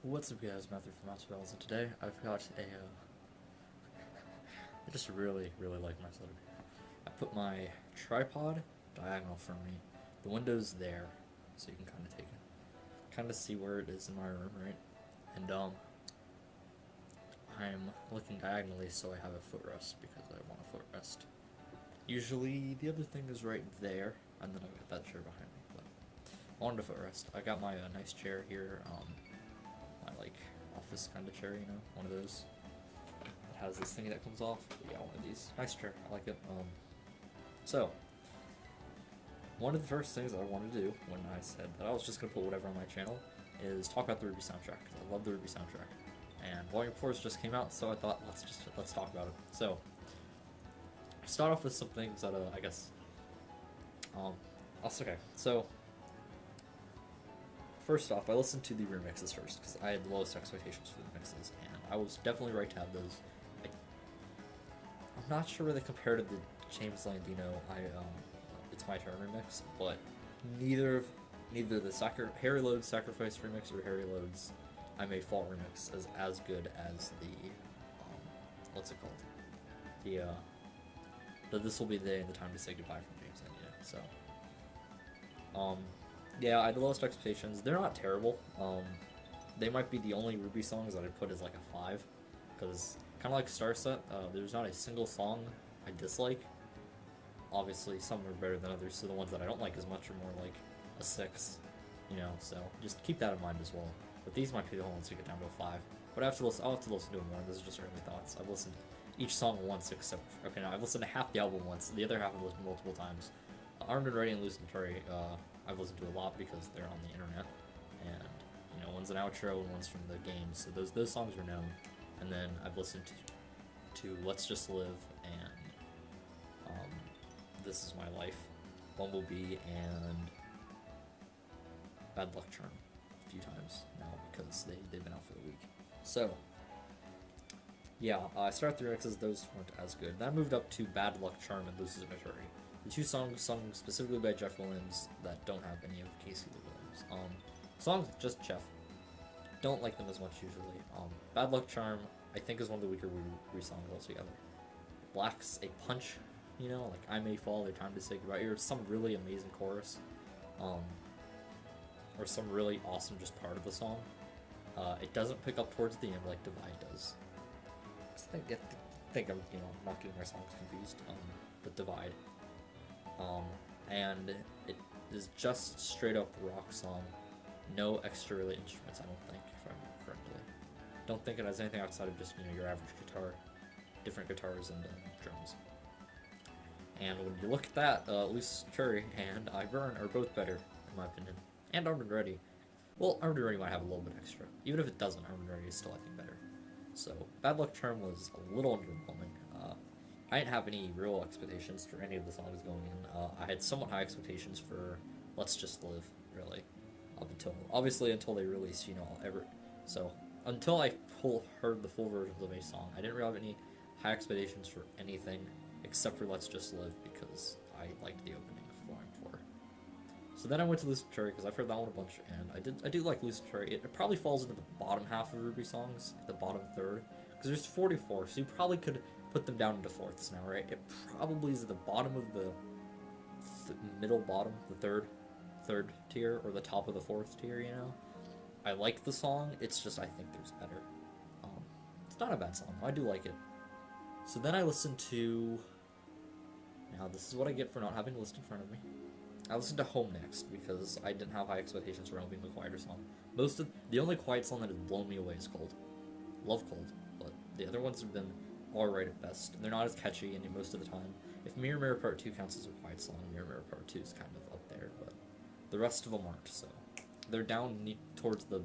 What's up guys, Matthew from Mouse and today I've got I just really like my setup. I put my tripod diagonal from me. The window's there, so you can kind of see where it is in my room, right? And I'm looking diagonally so I have a footrest because I want a footrest. Usually the other thing is right there, and then I've got that chair behind me, but I wanted a footrest. I got my nice chair here, my like office kind of chair, you know, one of those. It has this thingy that comes off. But yeah, one of these. Nice chair. I like it. So one of the first things that I wanted to do when I said that I was just gonna put whatever on my channel is talk about the RWBY soundtrack because I love the RWBY soundtrack. And Volume 4 just came out, so I thought let's talk about it. So start off with some things that I guess okay. So first off, I listened to the remixes first because I had the lowest expectations for the mixes, and I was definitely right to have those. I'm not sure where they compare to the James Landino It's My Turn remix, but neither the Harry Load's Sacrifice remix or Harry Load's I May Fall remix is as good as the what's it called? The This Will Be the Day and the Time to Say Goodbye from James Landino. So yeah, I had the lowest expectations. They're not terrible. They might be the only RWBY songs that I put as like a 5, because kind of like Starset, there's not a single song I dislike. Obviously, some are better than others, so the ones that I don't like as much are more like a 6, you know. So just keep that in mind as well. But these might be the only ones to get down to a 5. But I'll have to listen to it more. This is just early thoughts. I've listened to each song once, except okay, now I've listened to half the album once. The other half I've listened multiple times. Armed and Ready and Loose and Tory, I've listened to a lot because they're on the internet, and you know, one's an outro and one's from the game, so those songs are known. And then I've listened to Let's Just Live and This Is My Life, Bumblebee, and Bad Luck Charm a few times now because they've been out for a week. So yeah, I started the remixes, those weren't as good. Then I moved up to Bad Luck Charm and Loses Missouri. The two songs sung specifically by Jeff Williams that don't have any of Casey Lee Williams. Songs with just Jeff. Don't like them as much usually. Bad Luck Charm, I think, is one of the weaker RWBY songs altogether. Lacks a punch, you know, like I May Fall, Their Time to Say Goodbye, or some really amazing chorus. Or some really awesome just part of the song. It doesn't pick up towards the end like Divide does. I think I'm, you know, not getting my songs confused. But Divide. And it is just straight up rock song, no extra really instruments, I don't think, if I remember correctly. Don't think it has anything outside of just, you know, your average guitar, different guitars and drums. And when you look at that, Loose Cherry and I Burn are both better, in my opinion. And Armed and Ready. Well, Armed and Ready might have a little bit extra. Even if it doesn't, Armed and Ready is still, I think, better. So, Bad Luck Charm was a little underwhelming. I didn't have any real expectations for any of the songs going in. I had somewhat high expectations for Let's Just Live, really, until they released, you know, so until I heard the full versions of a song, I didn't really have any high expectations for anything except for Let's Just Live because I liked the opening of Volume 4. So then I went to Lucid Cherry because I've heard that one a bunch, and I do like Lucid Cherry. It probably falls into the bottom half of RWBY songs, the bottom third, because there's 44, so you probably could put them down into fourths now, right? It probably is at the bottom of the middle bottom, the third tier, or the top of the fourth tier, you know? I like the song, it's just I think there's better. It's not a bad song, I do like it. So then I listened to... Now this is what I get for not having a list in front of me. I listened to Home next, because I didn't have high expectations for it being a quieter song. The only quiet song that has blown me away is Cold. Love Cold, but the other ones have been alright at best. They're not as catchy and most of the time. If Mirror Mirror Part 2 counts as a quiet song, Mirror Mirror Part 2 is kind of up there, but the rest of them aren't, so. They're down towards the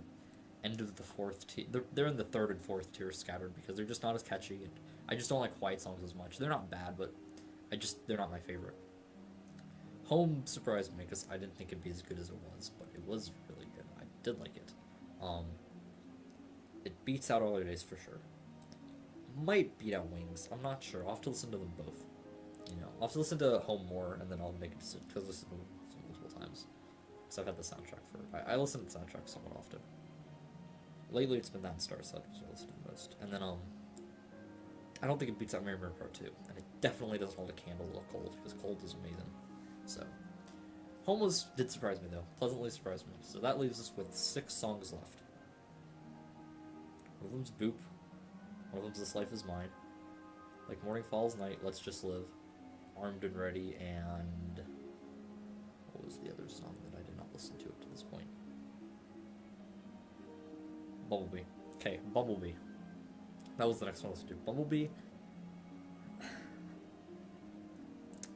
end of the fourth tier. They're in the third and fourth tier scattered because they're just not as catchy, and I just don't like quiet songs as much. They're not bad, but they're not my favorite. Home surprised me because I didn't think it'd be as good as it was, but it was really good. I did like it. It beats out All Your Days for sure. Might beat out Wings. I'm not sure. I'll have to listen to them both. You know, I'll have to listen to Home more, and then I'll make a decision, because I listen to them multiple times. Because I've had the soundtrack for... I listen to the soundtrack somewhat often. Lately, it's been that and Star Sled, which I listen to the most. And then, I don't think it beats out Mirror Mirror Part 2. And it definitely doesn't hold a candle to Cold, because Cold is amazing. So, Home did surprise me, though. Pleasantly surprised me. So that leaves us with 6 songs left. One of them's Boop. One of them's This Life Is Mine. Like Morning Falls Night, Let's Just Live. Armed and Ready, and... what was the other song that I did not listen to up to this point? Bumblebee. Okay, Bumblebee. That was the next one I listened to. Bumblebee.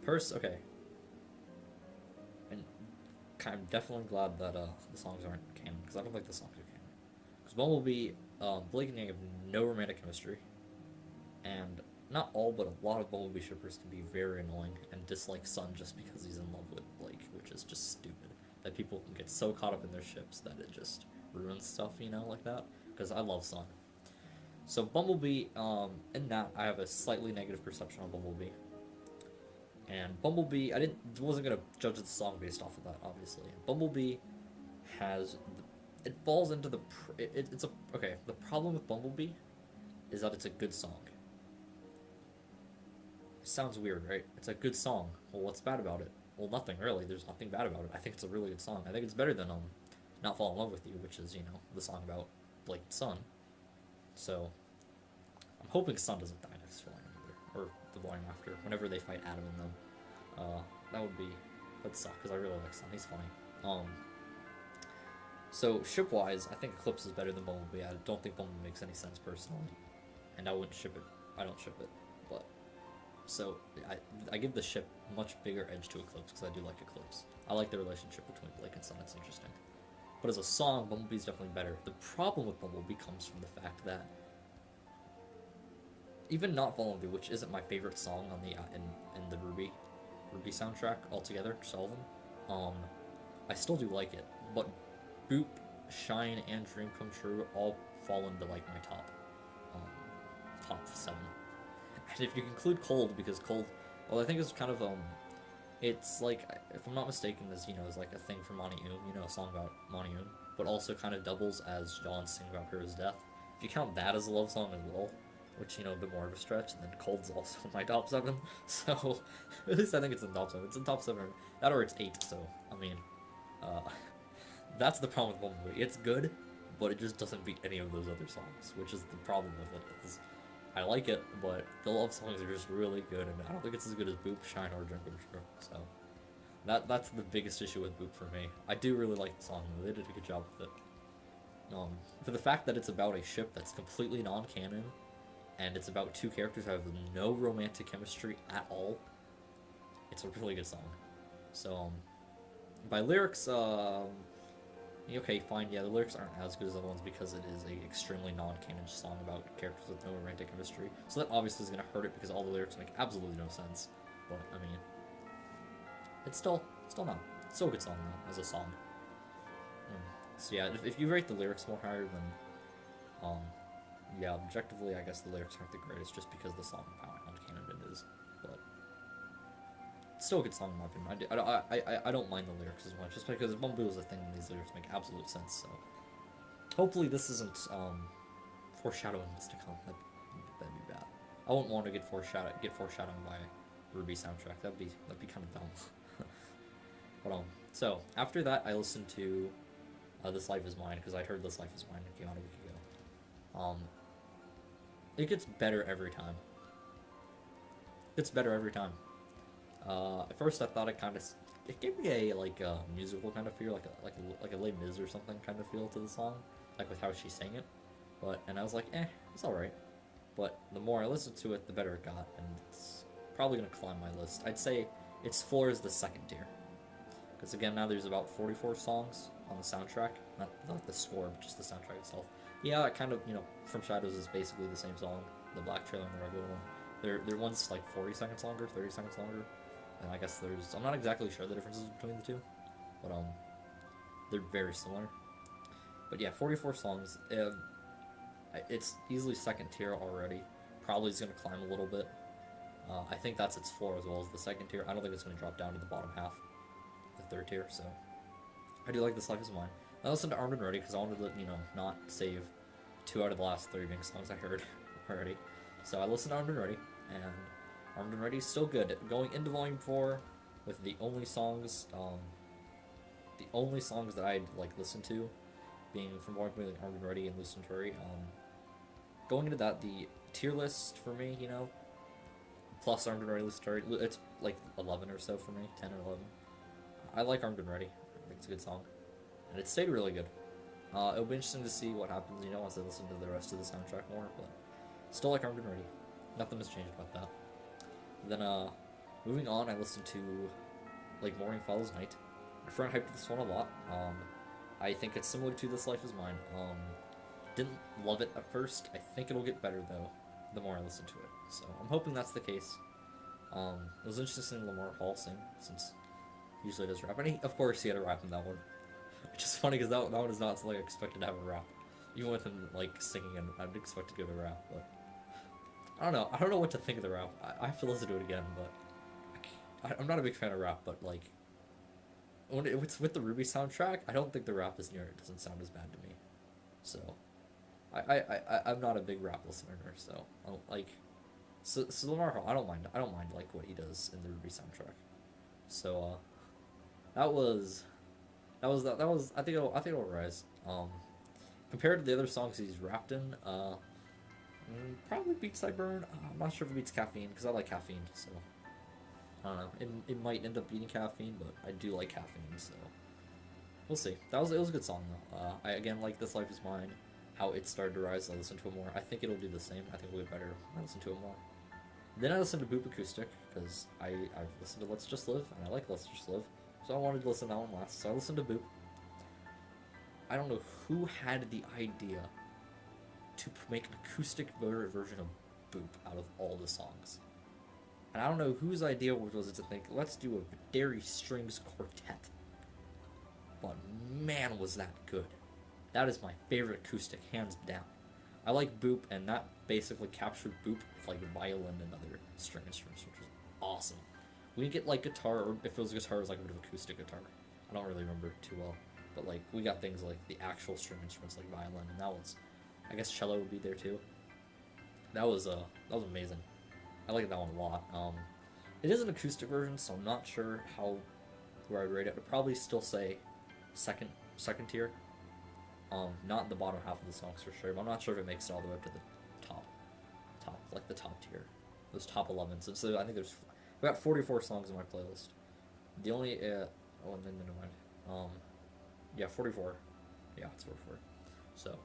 Okay. And I'm definitely glad that the songs aren't canon, because I don't think the songs are canon. Because Bumblebee, Blake and Yang have no romantic chemistry, and not all, but a lot of Bumblebee shippers can be very annoying and dislike Sun just because he's in love with Blake, which is just stupid. That people can get so caught up in their ships that it just ruins stuff, you know, like that. Because I love Sun. So Bumblebee, in that, I have a slightly negative perception on Bumblebee. And Bumblebee, wasn't gonna judge the song based off of that, obviously. Bumblebee has, it falls into the, okay, the problem with Bumblebee is that it's a good song. Sounds weird, right? It's a good song. Well, what's bad about it? Well, nothing really. There's nothing bad about it. I think it's a really good song. I think it's better than Not Fall in Love with You, which is, you know, the song about Blake and Sun. So I'm hoping Sun doesn't die next volume either, or the volume after, whenever they fight Adam and them. That'd suck because I really like Sun. He's funny. So ship-wise, I think Eclipse is better than Bumblebee. I don't think Bumblebee makes any sense personally, and I wouldn't ship it. I don't ship it, but. So, I give the ship much bigger edge to Eclipse, because I do like Eclipse. I like the relationship between Blake and Sun, it's interesting. But as a song, Bumblebee's definitely better. The problem with Bumblebee comes from the fact that even Not Fall in Love, which isn't my favorite song on the in the RWBY soundtrack altogether, just all of them, I still do like it. But Boop, Shine, and Dream Come True all fall into like my top 7. And if you include Cold, because Cold, well, I think it's kind of, it's like, if I'm not mistaken, is like a thing from Monty Oom, a song about Monty Oom, but also kind of doubles as John's singing about Hero's death. If you count that as a love song as well, which, a bit more of a stretch, then Cold's also in my top 7, so, at least I think it's in top 7. It's in top 7, that or it's 8, so, I mean, that's the problem with Bumblebee. It's good, but it just doesn't beat any of those other songs, which is the problem with it, is I like it, but the love songs are just really good, and I don't think it's as good as Boop, Shine, or Dream Come True, so that's the biggest issue with Boop for me. I do really like the song, though. They did a good job with it. For the fact that it's about a ship that's completely non-canon, and it's about 2 characters who have no romantic chemistry at all, it's a really good song. So, by lyrics, okay, fine, yeah, the lyrics aren't as good as the other ones because it is a extremely non-canon song about characters with no romantic chemistry. So that obviously is going to hurt it because all the lyrics make absolutely no sense. But, I mean, it's still not. It's still a good song, though, as a song. So yeah, if you rate the lyrics more higher, then, yeah, objectively, I guess the lyrics aren't the greatest just because the song, how non-canon it is. But it's still a good song in my opinion. I don't mind the lyrics as much, just because Bumblebee was a thing and these lyrics make absolute sense, so hopefully this isn't foreshadowing what's to come. That'd be bad. I wouldn't want to get foreshadowing by RWBY soundtrack. That'd be kind of dumb. But so after that I listened to This Life Is Mine, because I'd heard This Life Is Mine, it came out a week ago. It gets better every time. At first I thought it gave me a musical kind of feel, like a Les Mis or something kind of feel to the song, like with how she sang it. And I was like, it's alright. But the more I listened to it, the better it got, and it's probably gonna climb my list. I'd say its floor is the 2nd tier. Because again, now there's about 44 songs on the soundtrack, not the score, but just the soundtrack itself. Yeah, it kind of, From Shadows is basically the same song, the Black trailer and the regular one. They're one's like 40 seconds longer, 30 seconds longer. And I guess I'm not exactly sure the differences between the two, but they're very similar. But yeah, 44 songs. It's easily 2nd tier already. Probably is going to climb a little bit. I think that's its floor as well as the 2nd tier. I don't think it's going to drop down to the bottom half, the 3rd tier. So I do like This Life Is Mine. I listened to Armed and Ready because I wanted to, not save 2 out of the last 3 being songs I heard already. So I listened to Armed and Ready, and Armed and Ready is still good. Going into Volume 4 with the only songs that I'd like listen to being from Volume 3, like Armed and Ready and Lucid Fury. Going into that, the tier list for me, you know, plus Armed and Ready, Lucid Fury, it's like 11 or so for me, 10 or 11. I like Armed and Ready. I think it's a good song, and it stayed really good. It'll be interesting to see what happens, you know, once I listen to the rest of the soundtrack more, but still like Armed and Ready. Nothing has changed about that. Then, moving on, I listened to, like, Morning Follows Night. My friend hyped this one a lot. I think it's similar to This Life Is Mine. Didn't love it at first. I think it'll get better, though, the more I listen to it. So, I'm hoping that's the case. It was interesting to see Lamar Hall sing, since he usually does rap. And of course, he had a rap in that one. Which is funny, because that one is not something I expected to have a rap. Even with him, like, singing, and I'd expect to give a rap, but I don't know. I don't know what to think of the rap. I have to listen to it again, but I'm not a big fan of rap, but, like, when it's with the RWBY soundtrack, I don't think the rap is near it. It doesn't sound as bad to me. So, I'm not a big rap listener, so, I don't, like, so Lamar Hall, I don't mind, like, what he does in the RWBY soundtrack. So, that was, I think it'll rise. Compared to the other songs he's rapped in, probably beats I Burn. I'm not sure if it beats Caffeine, because I like Caffeine, so I don't know. It might end up beating Caffeine, but I do like Caffeine, so we'll see. It was a good song, though. I, again, like This Life Is Mine, how it started to rise. I listened to it more. I think it'll do the same. I think it'll get better when I listen to it more. Then I listened to Boop Acoustic, because I've listened to Let's Just Live, and I like Let's Just Live, so I wanted to listen to that one last, so I listened to Boop. I don't know who had the idea to make an acoustic version of Boop out of all the songs. And I don't know whose idea was it to think, let's do a Dairy Strings quartet. But man, was that good. That is my favorite acoustic, hands down. I like Boop, and that basically captured Boop with, like, violin and other string instruments, which was awesome. We didn't get, like, guitar, or if it was guitar, it was, like, a bit of acoustic guitar. I don't really remember too well. But, like, we got things like the actual string instruments, like violin, and that was, I guess cello would be there too. That was amazing. I like that one a lot. It is an acoustic version, so I'm not sure where I'd rate it. I'd probably still say second tier. Not in the bottom half of the songs for sure, but I'm not sure if it makes it all the way up to the top, like the top tier, those top 11. So I think we got 44 songs in my playlist. The only never mind. Yeah, 44. Yeah, it's 44. So,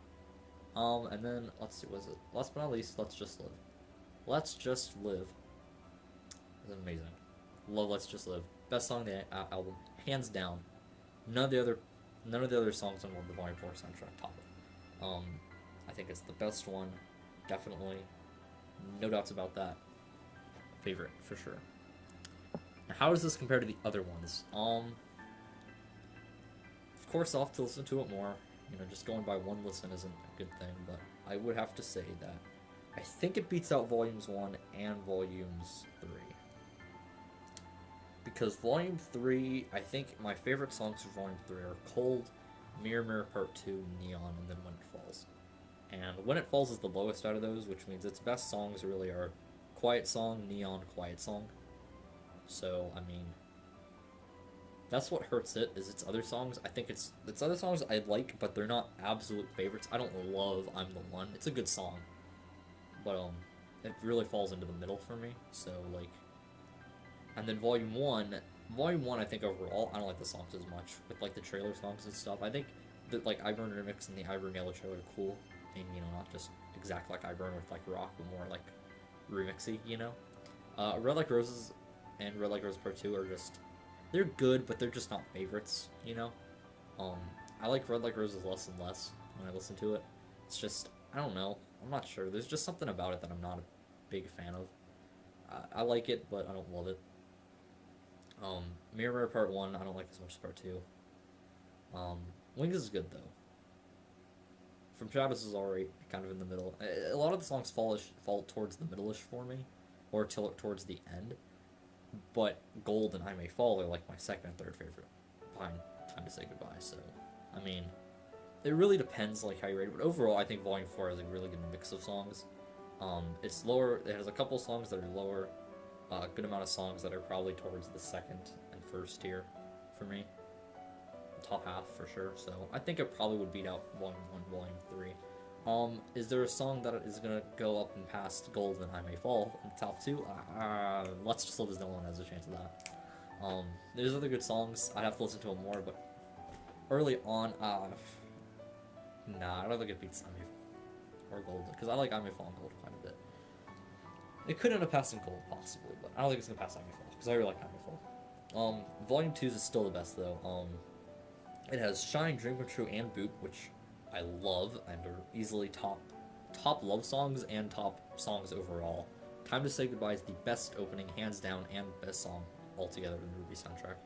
and then, let's see, was it? Last but not least, Let's Just Live. Let's Just Live is amazing. Love Let's Just Live. Best song on the album, hands down. None of the other songs on the Volume 4 soundtrack top it. I think it's the best one, definitely. No doubts about that. Favorite, for sure. Now, how does this compare to the other ones? Of course, I'll have to listen to it more. You know, just going by one listen isn't a good thing, but I would have to say that I think it beats out Volumes 1 and Volumes 3. Because Volume 3, I think my favorite songs for Volume 3 are Cold, Mirror Mirror Part 2, Neon, and then When It Falls. And When It Falls is the lowest out of those, which means its best songs really are Quiet Song, Neon, Quiet Song. So, I mean, that's what hurts it, is its other songs. I think its other songs I like, but they're not absolute favorites. I don't love I'm the One. It's a good song. But, it really falls into the middle for me. So, like, and then Volume 1, I think overall, I don't like the songs as much. With, like, the trailer songs and stuff. I think that, like, I Burn Remix and the I Burn Yellow trailer are cool. And, you know, not just exact like I Burn with, like, rock, but more, like, remixy, you know? Red Like Roses and Red Like Roses Part 2 are just, they're good, but they're just not favorites, you know? I like Red Like Roses less and less when I listen to it. It's just, I don't know. I'm not sure. There's just something about it that I'm not a big fan of. I like it, but I don't love it. Mirror Mirror Part 1, I don't like as much as Part 2. Wings is good, though. From Shadows is alright, kind of in the middle. A lot of the songs fall towards the middle-ish for me, or towards the end. But Gold and I May Fall are like my second and third favorite behind Time to Say Goodbye, so, I mean, it really depends like how you rate it, but overall I think Volume 4 has a really good mix of songs. It's lower. It has a couple songs that are lower, a good amount of songs that are probably towards the second and first tier for me. Top half for sure. So I think it probably would beat out Volume 1, Volume 3. Is there a song that is gonna go up and past Gold and I May Fall in the top 2? Let's Just Live As No One has a chance of that. There's other good songs. I'd have to listen to them more, but early on, nah, I don't think it beats I May Fall or Gold, because I like I May Fall and Gold quite a bit. It could end up passing Gold, possibly, but I don't think it's gonna pass I May Fall, because I really like I May Fall. Volume 2 is still the best, though. It has Shine, Dream Come True, and Boop, which I love, and are easily top love songs and top songs overall. Time to Say Goodbye is the best opening, hands down, and best song altogether in the RWBY soundtrack.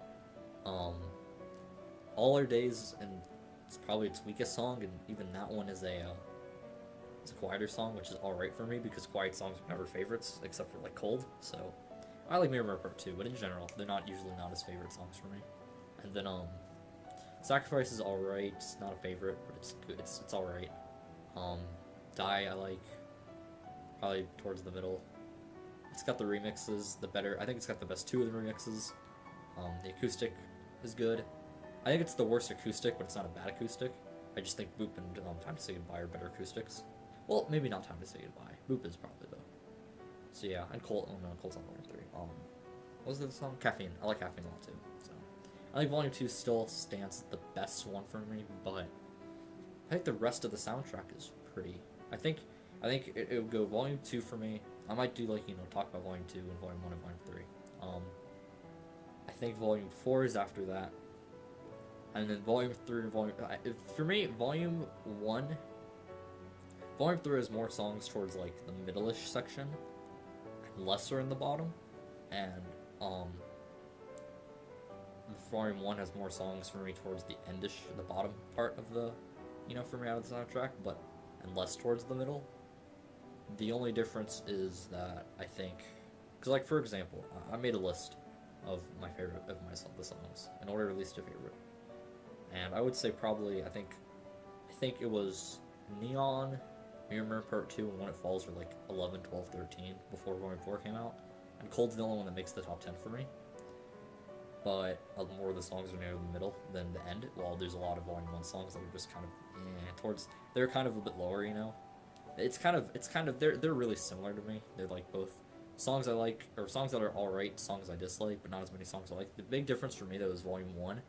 All Our Days, and it's probably its weakest song, and even that one is it's a quieter song, which is alright for me, because quiet songs are never favorites, except for like Cold, so I like Mirror Mirror Part 2, but in general, they're usually not as favorite songs for me. And then, Sacrifice is alright, it's not a favorite, but it's good, it's alright. Die I like, probably towards the middle. It's got the remixes, I think it's got the best 2 of the remixes. The acoustic is good. I think it's the worst acoustic, but it's not a bad acoustic. I just think Boop and Time to Say Goodbye are better acoustics. Well, maybe not Time to Say Goodbye. Boop is probably, though. So yeah, and Cold, Cold's on Volume 3. What was the song? Caffeine. I like Caffeine a lot, too. So I think Volume 2 still stands the best one for me, but I think the rest of the soundtrack is pretty... I think it would go Volume 2 for me. I might do, like, talk about Volume 2 and Volume 1 and Volume 3. I think Volume 4 is after that. And then Volume 3 and for me, Volume 1... Volume 3 has more songs towards, like, the middle-ish section, and lesser in the bottom. And, Volume 1 has more songs for me towards the endish, the bottom part of the, for me out of the soundtrack, and less towards the middle. The only difference is that I think, because like for example, I made a list of the songs in order of least to favorite, and I would say probably I think it was Neon, Mirror Mirror Part 2, and When It Falls were like 11, 12, 13 before Volume 4 came out, and Cold's the only one that makes the top 10 for me. But more of the songs are near the middle than the end. While there's a lot of Volume 1 songs that are just kind of they're kind of a bit lower, It's kind of they're really similar to me. They're like both songs I like, or songs that are alright, songs I dislike, but not as many songs I like. The big difference for me though is Volume 1.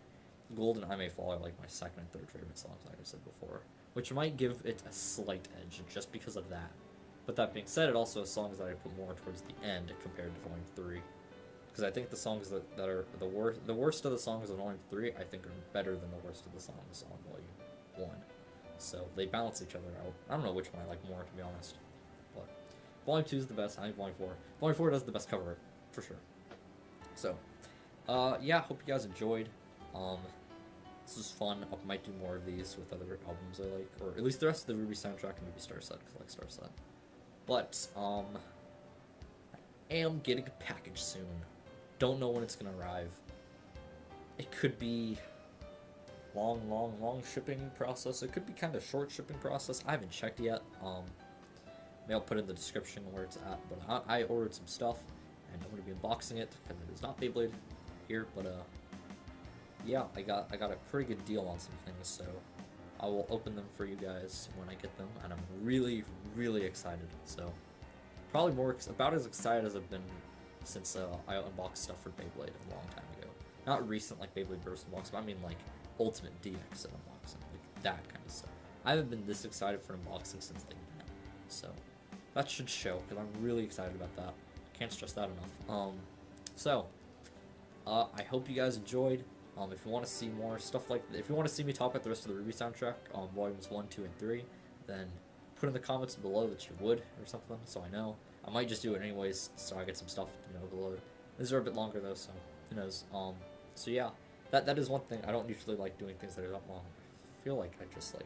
Gold and I May Fall are like my second and third favorite songs, like I said before, which might give it a slight edge just because of that. But that being said, it also has songs that I put more towards the end compared to Volume 3. Because I think the songs that are the worst of the songs on Volume 3, I think are better than the worst of the songs on Volume 1. So they balance each other out. I don't know which one I like more, to be honest. But Volume 2 is the best. I think Volume 4. Volume 4 does the best cover, for sure. So, yeah, hope you guys enjoyed. This was fun. I might do more of these with other albums I like, or at least the rest of the RWBY soundtrack and maybe Star Set, because I like Star Set. But, I am getting a package soon. Don't know when it's gonna arrive. It could be long shipping process. It could be kind of short shipping process. I haven't checked yet. Maybe I'll put in the description where it's at. But I ordered some stuff, and I'm gonna be unboxing it because it is not Beyblade here. But yeah, I got a pretty good deal on some things, so I will open them for you guys when I get them, and I'm really excited. So probably about as excited as I've been since I unboxed stuff for Beyblade a long time ago. Not recent like Beyblade Burst unboxing, but I mean like Ultimate DX unboxing, like that kind of stuff. I haven't been this excited for an unboxing since they've been, so that should show, because I'm really excited about that. Can't stress that enough. So I hope you guys enjoyed. If you want to see more stuff like if you want to see me talk about the rest of the RWBY soundtrack on volumes 1, 2, and 3, then put in the comments below that you would or something, so I know. I might just do it anyways, so I get some stuff, below. These are a bit longer though, so who knows. So yeah, that is one thing. I don't usually like doing things that are that long. I feel like I just like...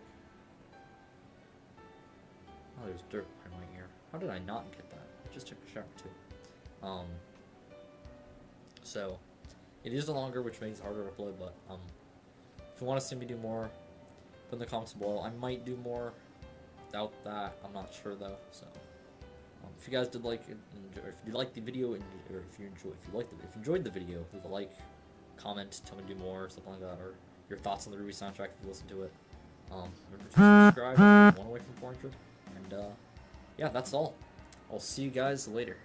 Oh, there's dirt behind my ear. How did I not get that? I just took a shower too. So it is longer, which makes it harder to upload, but if you want to see me do more, Put in the comments below. I might do more without that. I'm not sure though. So if you guys did like it, or if you liked the video, or if you enjoyed the video, leave a like, comment, tell me to do more, something like that, or your thoughts on the RWBY soundtrack if you listen to it. Remember to subscribe. I'm 1 away from 400. And yeah, that's all. I'll see you guys later.